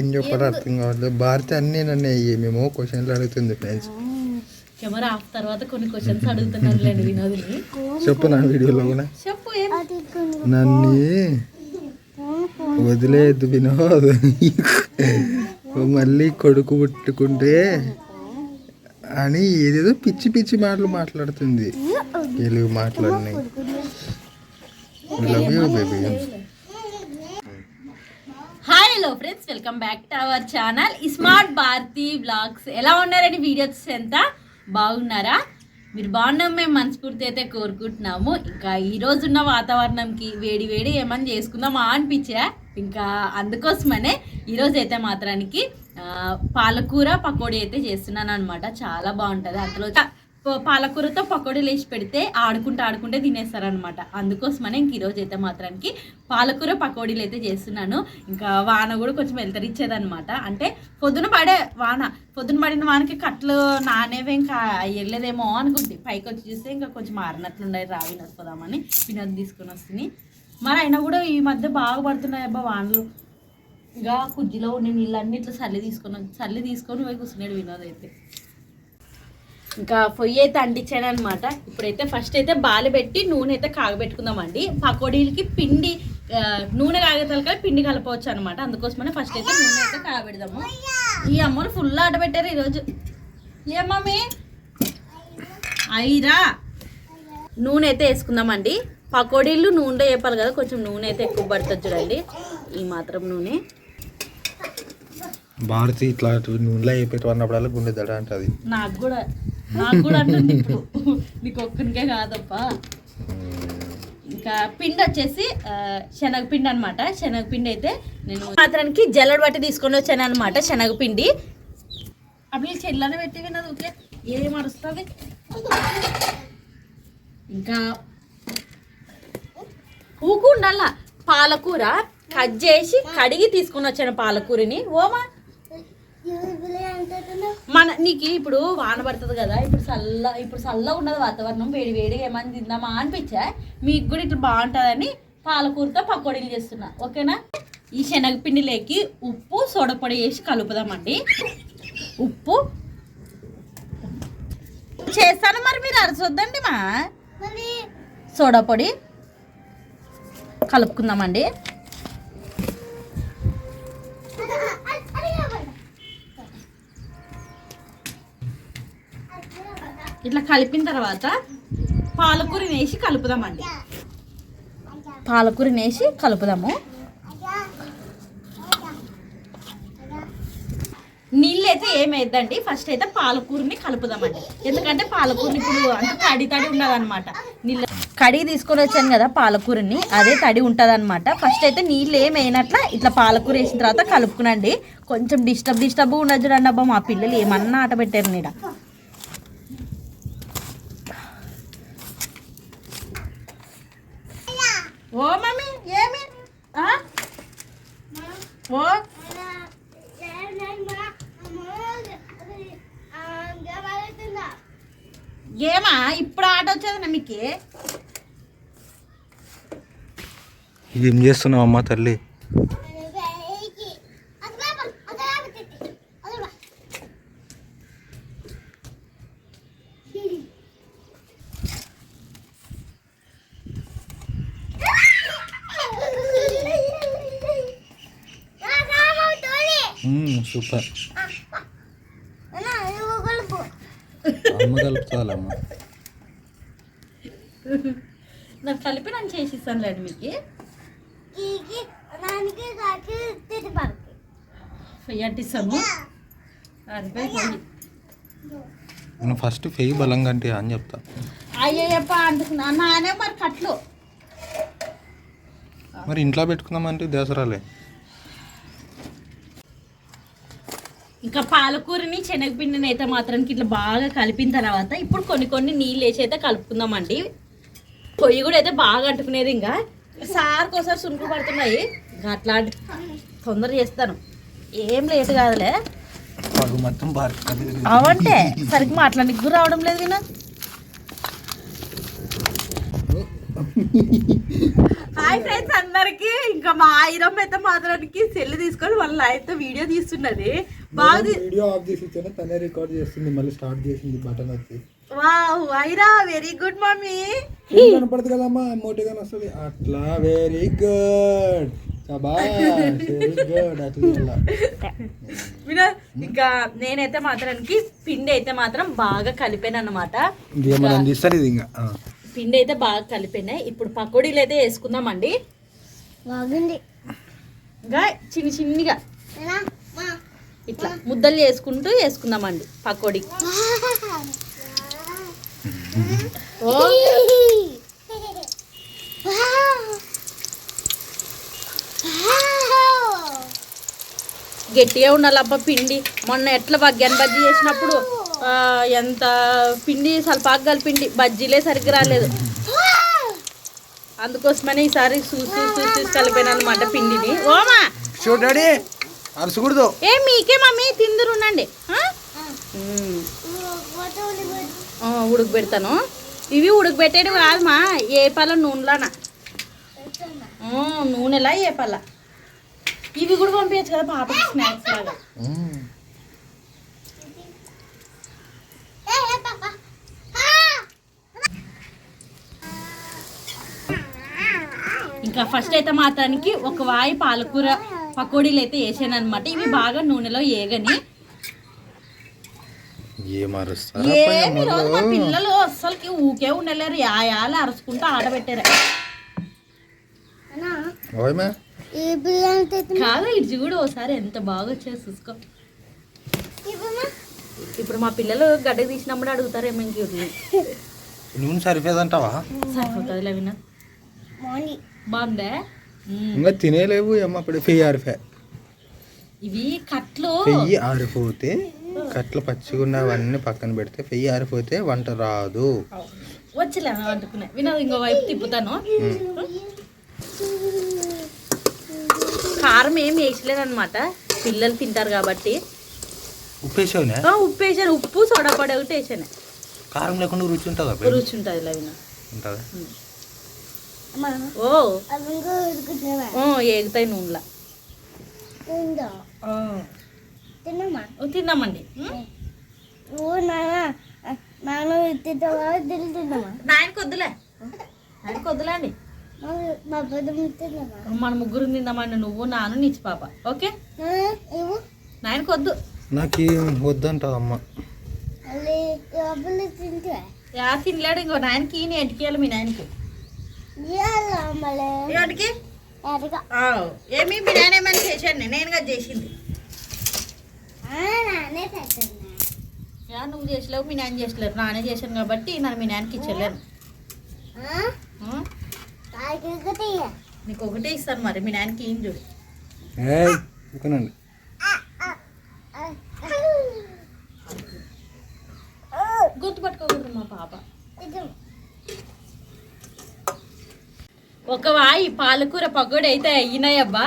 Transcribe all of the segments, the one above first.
ఏం చెప్పారు అర్థం కావట్లేదు. భారతి అన్నీ నన్ను మేము క్వశ్చన్లు అడుగుతుంది ఫ్రెండ్స్. కెమెరా ఆఫ్ తర్వాత కొన్ని క్వశ్చన్స్ అడుగుతున్నాను వినోద్ని. చెప్పు నా వీడియోలో కూడా చెప్పు. నన్ను వదిలేదు వినోద్. మళ్ళీ కొడుకు పుట్టుకుంటే అని ఏదేదో పిచ్చి పిచ్చి మాటలు మాట్లాడుతుంది. తెలుగు మాట్లాడినాయి. Love you baby. Hi hello friends, welcome back to our channel Smart Bharati Blogs. ఎలా ఉన్నారని వీడియోస్ ఎంత బాగున్నారా? మీరు బాగున్నాం మేము మనస్ఫూర్తి అయితే కోరుకుంటున్నాము. ఇంకా ఈరోజు ఉన్న వాతావరణంకి వేడి వేడి ఏమన్నా చేసుకుందామా అనిపించా. ఇంకా అందుకోసమనే ఈరోజు అయితే మాత్రానికి పాలకూర పకోడీ అయితే చేస్తున్నాను అనమాట. చాలా బాగుంటుంది. అందులో పాలకూరతో పకోడీలు వేసి పెడితే ఆడుకుంటే తినేస్తారనమాట. అందుకోసమనే ఇంక ఈరోజు అయితే మాత్రానికి పాలకూర పకోడీలు అయితే చేస్తున్నాను. ఇంకా వాన కూడా కొంచెం వెళ్తరిచ్చేదనమాట. అంటే పొద్దున పడిన వానకి కట్లు నానేవే ఇంకా వెళ్ళలేదేమో అనుకుంటే పైకి వచ్చి చూస్తే ఇంకా కొంచెం మారినట్లుండే వినోద్ పోదామని వినోద్ తీసుకొని వస్తుంది. మరి అయినా కూడా ఈ మధ్య బాగా పడుతున్నాయి అబ్బా వానలు. ఇంకా కుజ్జిలో నేను ఇళ్ళన్నీ ఇట్లా చల్లి తీసుకొని పోయి కూర్చున్నాడు వినోద్ అయితే. ఇంకా పొయ్యి అయితే అంటించాను అనమాట. ఇప్పుడైతే ఫస్ట్ అయితే బాలు పెట్టి నూనె అయితే కాగబెట్టుకుందామండి. పకోడీలకి పిండి నూనె కాగేతలకి పిండి కలపవచ్చు అనమాట. అందుకోసమనే ఫస్ట్ అయితే నూనె అయితే కాగబెడదాము. ఈ అమ్మను ఫుల్ ఆట పెట్టారు ఈరోజు. ఏమమ్మీ అయిరా నూనె అయితే వేసుకుందామండి. పకోడీలు నూనెలో వేపాలి కదా, కొంచెం నూనె అయితే ఎక్కువ పడుతుంది చూడండి. ఈ మాత్రం నూనె. భారతి ఇట్లా నూనెలో వేపెట్టుకున్నప్పుడల్లా గుండె దడ అంటది. నాకు కూడా అంటుంది ఇప్పుడు. నీకు ఒక్కరికే కాదప్ప. ఇంకా పిండి వచ్చేసి శనగపిండి అనమాట. శనగపిండి అయితే నేను మాత్రానికి జల్లెడ బట్టి తీసుకొని వచ్చాను అనమాట. శనగపిండి అప్పుడు చెల్లనే పెట్టి విన్నది ఊకే ఏం అరుస్తుంది. ఇంకా ఊకు ఉండాల. పాలకూర కట్ చేసి కడిగి తీసుకొని వచ్చాను పాలకూరని. ఓమా నీకు ఇప్పుడు వాన పడుతుంది కదా, ఇప్పుడు చల్ల ఉన్నది వాతావరణం, వేడిగా ఏమని తిందామా అనిపించా. మీకు కూడా ఇట్లా బాగుంటుందని పాలకూరతో పకోడీలు చేస్తున్నా. ఓకేనా? ఈ శనగపిండిలోకి ఉప్పు సోడపొడి వేసి కలుపుదామండి. ఉప్పు చేస్తాను మరి మీరు అరచొద్దండి. మా సోడాపొడి కలుపుకుందామండి. ఇట్లా కలిపిన తర్వాత పాలకూరని వేసి కలుపుదామండి. కలుపుదాము. నీళ్ళు అయితే ఏమైద్దండి, ఫస్ట్ అయితే పాలకూరని కలుపుదామండి. ఎందుకంటే పాలకూరని ఇప్పుడు అంటే తడి ఉండదు అనమాట. నీళ్ళు కడిగి తీసుకొని వచ్చాను కదా పాలకూరని, అదే తడి ఉంటుంది అనమాట. ఫస్ట్ అయితే నీళ్ళు ఏమైనట్లా ఇట్లా పాలకూర వేసిన తర్వాత కలుపుకునండి. కొంచెం డిస్టర్బ్ ఉండదు చూడండి. అబ్బా మా పిల్లలు ఏమన్నా ఆట పెట్టారు నీడ. ఓ మమ్మీ ఏమి ఓ ఏమా ఇప్పుడు ఆట వచ్చేది మీకు. ఏం చేస్తున్నావు అమ్మ తల్లి? సూపర్. అమ్మ కలుపుతాలమ్మ. నాకు కలిపి నన్ను చేసిస్తాను లేండి మీకు. అంటిస్తాము. ఫస్ట్ ఫెయ్యి బలంగా అంటే అని చెప్తా. అయ్యప్ప అంటున్నా నానే మరి కట్లు. మరి ఇంట్లో పెట్టుకుందామంటే దసరాలే. ఇంకా పాలకూరని శనగపిండిని అయితే మాత్రానికి ఇట్లా బాగా కలిపిన తర్వాత ఇప్పుడు కొన్ని నీళ్ళు వేసి అయితే కలుపుకుందామండి. పొయ్యి కూడా అయితే బాగా అంటుకునేది. ఇంకా సార్కోసారి సునుకు పడుతున్నాయి. ఇంకా అట్లాంటి తొందర చేస్తాను, ఏం లేట్ కాదులే. అవంటే సరిగ్గా మాట్లాడడానికి కూడా రావడం లేదు. వినా హాయ్ ఫ్రెండ్స్ అందరికి. ఇంకా మా ఐరమ్ అయితే మాత్రానికి సెల్ తీసుకొని వాళ్ళ అయితే వీడియో తీస్తున్నది. బాగా వీడియో ఆఫ్ చేసి ఇచ్చాను, తనే రికార్డ్ చేస్తుంది, మళ్ళీ స్టార్ట్ చేసింది బటన్ వచ్చి. Wow Aira very good mummy. కనపడదు కదమ్మా, మోటిగానే వస్తుంది అట్లా. వెరీ గుడ్, ఇంకా నేనైతే మాత్రానికి పిండి అయితే మాత్రం బాగా కలిపాను అనమాట. పిండి అయితే బాగా కలిపాను. ఇప్పుడు పకోడీలు అయితే వేసుకుందామండి. ఇంకా చిన్ని చిన్నిగా ఇట్లా ముద్దలు చేసుకుంటూ వేసుకుందామండి పకోడీ. గట్టిగా ఉండాలబ్బా పిండి. మొన్న ఎట్లా బగ్గాను బజ్జీ చేసినప్పుడు ఎంత పిండి సల్పాకు కలిపిండి, బజ్జీలే సరిగ్గా రాలేదు. అందుకోసమని ఈసారి చూసి కలిపాను అనమాట పిండిని. ఓమా చూడండి అరసకూడదు. ఏ మీకే మమ్మీ తిందురు ఉండండి. ఉడుకు పెడతాను. ఇవి ఉడుకు పెట్టేది కాదమ్మా, ఏ పళ్ళ నూనెలానా, నూనెలా ఏ పళ్ళ. ఇవి కూడా పంపించచ్చు కదా పాపకి స్నాక్స్ లాగా. ఇంకా ఫస్ట్ అయితే మాత్రానికి ఒక వాయి పాలకూర పకోడీలు అయితే వేసాను అనమాట. ఇవి బాగా నూనెలో ఏగని. మా పిల్లలు అస్సలకి ఊకే ఉండలేరు, యాయాలు అరుచుకుంటూ ఆడబెట్టారు. కాదు ఇడ్జి కూడా ఒకసారి ఎంత బాగా వచ్చేది చూసుకో. ఇప్పుడు మా పిల్లలు గడ్డ తీసినప్పుడు అడుగుతారేమో ఇంక సరిపోదంటావా? సరిపోతుంది వినా. బాగుందే. ఇంకా తినేలేవు అమ్మ. అప్పుడు పెయ్యి ఆరిపోయా. ఇవి కట్లు పెయ్యి ఆరిపోతే, కట్లు పచ్చిగా ఉన్నవన్నీ పక్కన పెడితే, పెయ్యి ఆరిపోతే వంట రాదు. వచ్చలే వండుకునే వినా. ఇంకో వైపు తిప్పుతాను. కారం ఏం వేసలేదు అనమాట, పిల్లలు తింటారు కాబట్టి. ఉప్పు వేసావునా? ఉప్పు వేసాను. ఉప్పు సోడా పొడి ఒకటి వేసాను. కారం లేకుండా రుచి ఉంటుందా? రుచి ఉంటుంది లవిన. ఉంటుందా? ఏగుతాయి నూనెలా. తిన్నామండి. నాయనకి వద్దులే, నాయనకి వద్దులే అండి. మన ముగ్గురు తిందామండి, నువ్వు నాను నీచి పాప. ఓకే నాయనకి వద్దు. నాకు వద్దంటావు అమ్మ. తినలేడు. ఇంకో నాయనకి ఎంటికి వెళ్ళి మీ నాయనకి ఏమిటికి ఏమి మీ నాయన ఏమైనా చేశాను, నేనుగా చేసింది. నువ్వు చేసలేవు, మీ నాయన చేసలేరు, నానే చేశాను కాబట్టి నన్ను మీ నాయనకి ఇచ్చలేను. నీకు ఒకటే ఇస్తాను మరి, మీ నాయనకి ఏం చూడు. గుర్తుపట్టుకోకూడదు మా పాప. ఒక వాయి పాలకూర పకోడీ అయితే అయినాయబ్బా.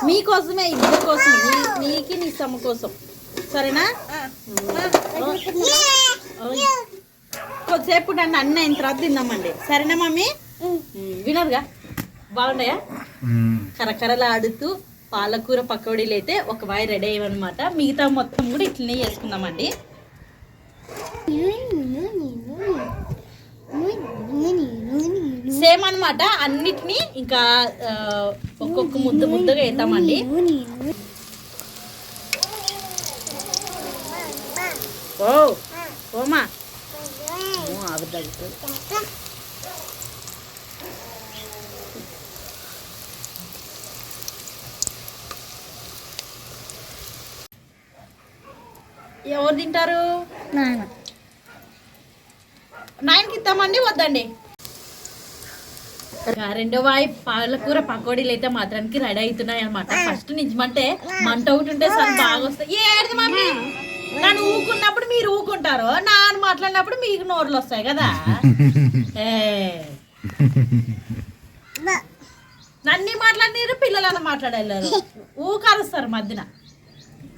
మీకోసమే, ఇద్దరి కోసం, నీకి నీ సమ్మ కోసం. సరేనా? కొద్దిసేపు నన్ను అన్న అయిన తర్వాత తిందామండి. సరేనా మమ్మీ? వినరుగా బాగున్నాయా? కరకరలు ఆడుతూ పాలకూర పకోడీలు అయితే ఒక వాయి రెడీ అయ్యమన్నమాట. మిగతా మొత్తం కూడా ఇట్లనే చేసుకుందామండి. సేమ్ అనమాట అన్నిటినీ. ఇంకా ఒక్కొక్క ముద్దగా వేద్దామండి. ఓమా ఆవిడ ఎవరు తింటారు? నాయనకి ఇద్దామండి వద్దండి? రెండో వాయి పాలకూర పకోడీలు అయితే మాత్రానికి రెడీ అవుతున్నాయి అనమాట. ఫస్ట్ నిజమంటే మంట ఒకటి ఉంటే సార్ బాగా వస్తాయి. ఏది మమ్మీ, నన్ను ఊకున్నప్పుడు మీరు ఊకుంటారు, నాన్న మాట్లాడినప్పుడు మీకు నోర్లు వస్తాయి కదా. నన్ను మాట్లాడినారు, పిల్లలన్న మాట్లాడలేరు, ఊకరుస్తారు మధ్యన.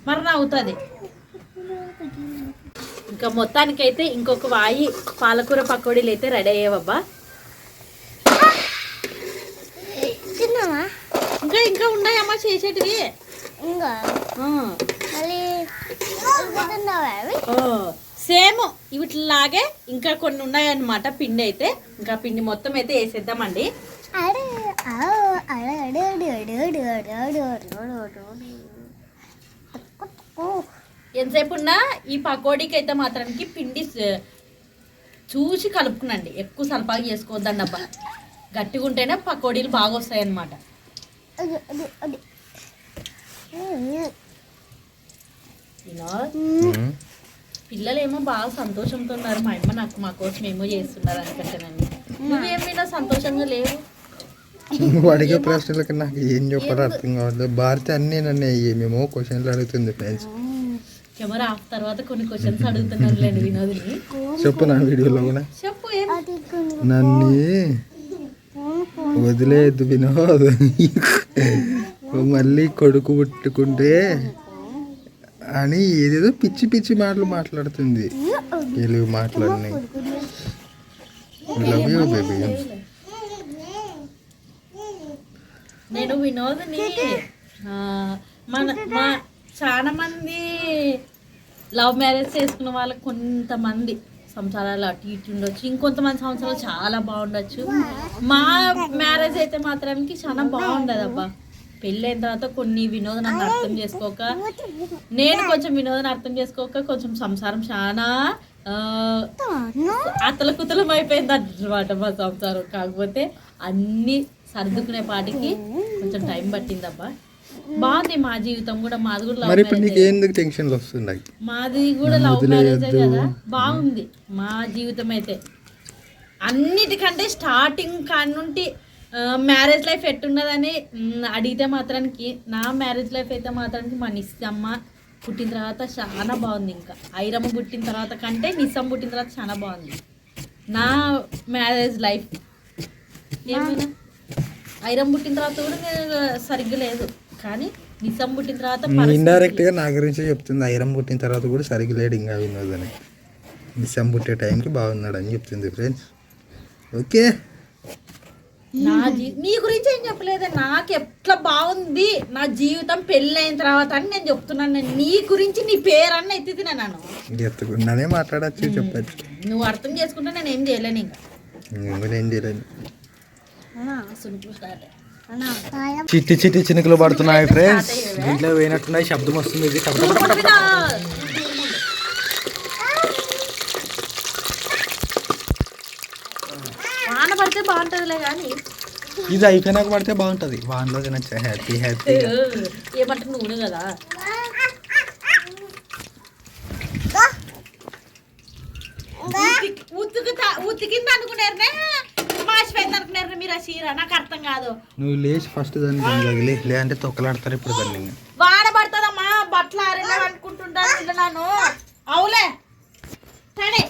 మరి నవ్వుతుంది. ఇంకా మొత్తానికైతే ఇంకొక వాయి పాలకూర పకోడీలు అయితే రెడీ అయ్యావబ్బా. ఇంకా ఇంకా ఉన్నాయమ్మా చేసేటివి. సేమ్ వీటిలాగే ఇంకా కొన్ని ఉన్నాయన్నమాట. పిండి అయితే ఇంకా పిండి మొత్తం అయితే వేసేద్దామండి. ఎంతసేపు ఉన్నా ఈ పకోడీకి అయితే మాత్రానికి పిండి చూసి కలుపుకునండి. ఎక్కువ సలపాగా చేసుకోవద్దండి అబ్బా. గట్టిగా ఉంటేనే పకోడీలు బాగా వస్తాయి అన్నమాట. పిల్లలేమో బాగా సంతోషంతో ఉన్నారు. మా అమ్మ నాకు మా కోసం ఏమో చేస్తున్నారు అనుకుంటానండి. నువ్వేమైనా సంతోషంగా లేవు. నువ్వు అడిగే ప్రశ్నలకి నాకు ఏం చెప్పాలో అర్థం కావట్లేదు. భారతి అన్నీ నన్ను మేము క్వశ్చన్లు అడుగుతుంది ఫ్రెండ్స్. కెమెరా ఆఫ్ తర్వాత కొన్ని క్వశ్చన్స్ అడుగుతున్నారులేండి వినోద్ని. చెప్పు నా వీడియోలో కూడా చెప్పు. నన్ను వదిలేదు వినోద్. మళ్ళీ కొడుకు పుట్టుకుంటే అని ఏదేదో పిచ్చి పిచ్చి మాటలు మాట్లాడుతుంది. తెలుగు మాట్లాడినాయి. Love you baby. నేను వినోద్ని మా చాలా మంది లవ్ మ్యారేజ్ చేసుకున్న వాళ్ళకి కొంతమంది సంవత్సరాలు అటు ఇటు ఉండొచ్చు, ఇంకొంతమంది సంవత్సరాలు చాలా బాగుండొచ్చు. మా మ్యారేజ్ అయితే మాత్రానికి చాలా బాగుండదు అబ్బా. పెళ్ళైన తర్వాత కొన్ని వినోదం అర్థం చేసుకోక, నేను కొంచెం వినోదం అర్థం చేసుకోక కొంచెం సంసారం చాలా అతలకుతలం అయిపోయింది అన్నమాట మా సంసారం. కాకపోతే అన్ని సర్దుకునే పాటికి కొంచెం టైం పట్టిందబ్బా. బాగుంది మా జీవితం కూడా. మాది కూడా లవ్ మ్యారేజ్. మాది కూడా లవ్ మ్యారేజే కదా. బాగుంది మా జీవితం అయితే. అన్నిటికంటే స్టార్టింగ్ కానుండి మ్యారేజ్ లైఫ్ ఎట్టున్నదని అడిగితే మాత్రానికి నా మ్యారేజ్ లైఫ్ అయితే మాత్రానికి మా నిస్సమ్మ పుట్టిన తర్వాత చాలా బాగుంది. ఇంకా ఐరమ్మ పుట్టిన తర్వాత కంటే నిస్సమ్మ పుట్టిన తర్వాత చాలా బాగుంది నా మ్యారేజ్ లైఫ్. ఏమైనా ఐరమ్మ పుట్టిన తర్వాత కూడా నేను సరిగ్గా లేదు, కానీ నిస్సమ్మ పుట్టిన తర్వాత ఇండైరెక్ట్ గా నా గురించి చెప్తుంది. ఐరమ్మ పుట్టిన తర్వాత కూడా సరిగ్గా లేడు ఇంకా వినోదని. నిస్సమ్మ పుట్టే టైంకి బాగున్నాడు అని చెప్తుంది ఫ్రెండ్స్. ఓకే, నీ గురించి ఏం చెప్పలేదు. నాకు ఎట్లా బాగుంది నా జీవితం పెళ్ళైన తర్వాత అని నేను చెప్తున్నాను. నీ గురించి నీ పేరన్న ఎత్తి నన్ను ఎత్తుకున్నానే మాట్లాడచ్చు, చెప్పచ్చు. నువ్వు అర్థం చేసుకుంటే నేను ఏం చేయలేను. ఇంకా ఏం చేయలేను. చిట్టి చిట్టి చినుకులు పడుతున్నాయి ఫ్రెండ్స్. దీంట్లో పోయినట్టున్నాయి, శబ్దం వస్తుంది. ఇది వాన పడితే బాగుంటుందిలే, కానీ ఇది అయిపోయినాక పడితే బాగుంటుంది. వానలో తినచ్చు హ్యాపీ హ్యాపీ. ఏమంటే నూనె కదా. ఉతికింది అనుకున్నారనే మాసిపోయింది అనుకున్నారు మీరు. ఆ చీర నాకు అర్థం కాదు. నువ్వు లేచి ఫస్ట్ దాన్ని లేదంటే తొక్కలాడతారు ఇప్పుడు దాన్ని. వాన పడుతుందమ్మా, బట్టలు ఆరేలా అనుకుంటుంటాను నన్ను. అవులే సరే,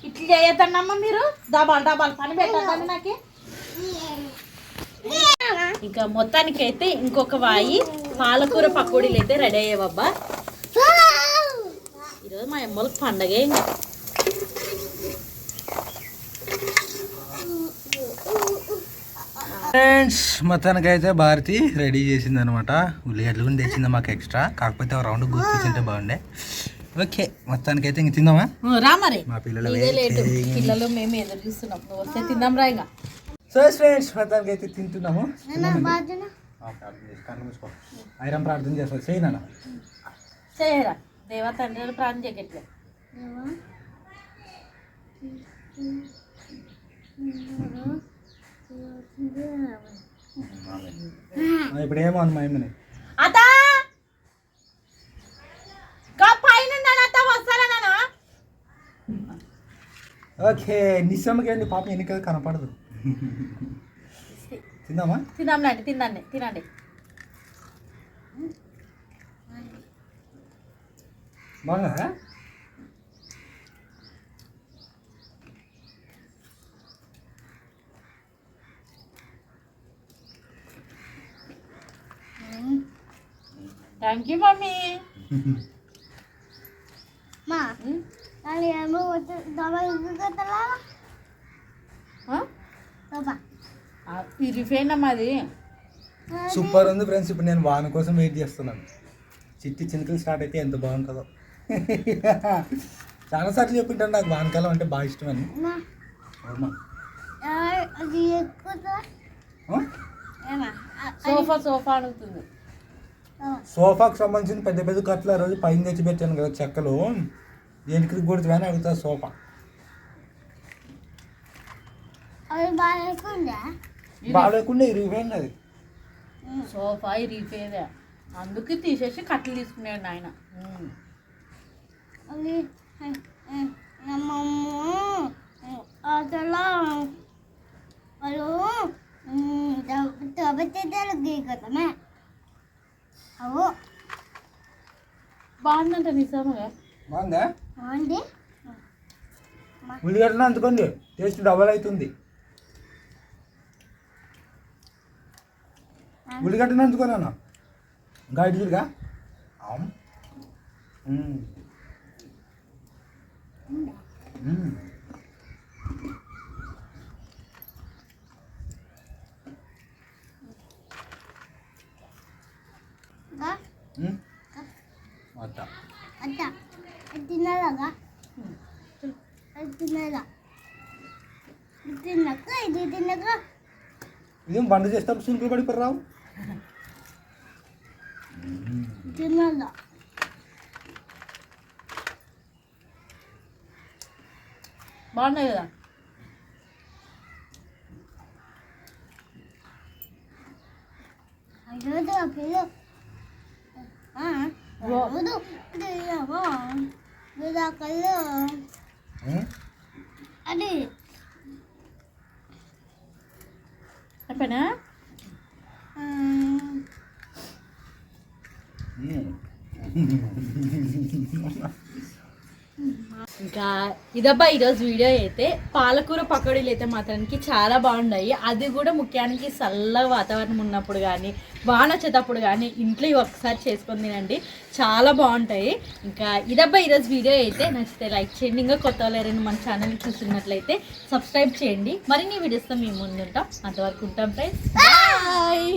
ఇట్లా చేయొద్దన్నమ్మా మీరు. డబాల్ పని పెట్టద్దండి నాకు. ఇంకా మొత్తానికి అయితే ఇంకొక వాయి పాలకూర పకోడీలు అయితే రెడీ అయ్యావబ్బా. ఈరోజు మా అమ్మలకు పండగే. ఇంకా ఫ్రెండ్స్ మొత్తానికి అయితే భారతి రెడీ చేసింది అనమాట. ఉల్లిగడ్డలు కూడా తెచ్చింది మాకు ఎక్స్ట్రా. కాకపోతే ఒక రౌండ్ గుర్తింటే బాగుండే. ఓకే, మొత్తానికి అయితే ఇంక తిందామా? రా మరి. మా పిల్లలు మేము ఎదురు చూస్తున్నాం. వస్తే తిందాం రా. ఇంకా సో ఫ్రెండ్స్ మొత్తానికి అయితే తింటున్నాము. ఐరన్ ప్రార్థన చేస్తారు. చేయనా చేయరా దేవా తండ్రి ప్రార్థన చేయట్లే. ఇప్పుడు ఏమో అన్న ఏమని అత్త పైన వస్తారా నాన్న? ఓకే, నిస్సమ్మకి ఏంటి పాపం ఎన్నిక కనపడదు. తిందామా? తిందాంలేండి, తినండి. బాగుందా? Thank you mummy. ఈ రిఫైన్ అమ్మా అది. సూపర్ ఉంది ఫ్రెండ్స్. ఇప్పుడు నేను వాన కోసం వెయిట్ చేస్తున్నాను. చిట్టి చినుకలు స్టార్ట్ అయితే ఎంత బాగుంటుందో. చాలాసార్లు చెప్పింటాను నాకు వానకాలం అంటే బాగా ఇష్టం అని. అవునా? సోఫా అడుగుతుంది. సోఫాకి సంబంధించిన పెద్ద పెద్ద కట్లు ఆ రోజు పైన తెచ్చి పెట్టాను కదా చెక్కలు. దేనికి గుర్తు కానీ అడుగుతా సోఫా. బాగాలేకుండా ఇరిగిపోయింది అది. సోఫా ఇరిగిపోయేదే, అందుకే తీసేసి కట్టలు తీసుకున్నాడు ఆయన. బాగుందంట నిజంగా. బాగుందా? ఉల్లిగడ్డలు అందుకోండి, టేస్ట్ డబల్ అవుతుంది. ఉల్లిగడ్డను అందుకోనా గాడి చూడగా. ఇదేం బండ చేస్తాం సింపుల్ పడిపోయి రావు. బాగున్నాయి కదా. అది అయిపోయినా ఇంకా ఇదబ్బా ఈరోజు వీడియో అయితే. పాలకూర పకోడీలు అయితే మాత్రానికి చాలా బాగున్నాయి. అది కూడా ముఖ్యానికి చల్ల వాతావరణం ఉన్నప్పుడు కానీ వాన వచ్చేటప్పుడు కానీ ఇంట్లో ఇవి ఒకసారి చేసుకొని తినండి, చాలా బాగుంటాయి. ఇంకా ఇదబ్బా ఈరోజు వీడియో అయితే. నచ్చితే లైక్ చేయండి. ఇంకా కొత్త వాళ్ళు ఎవరైనా మన ఛానల్ చూస్తున్నట్లయితే సబ్స్క్రైబ్ చేయండి. మరిన్ని వీడియోస్తో మేము ముందు ఉంటాం. అంతవరకు ఉంటాం ఫ్రెండ్స్. బాయ్.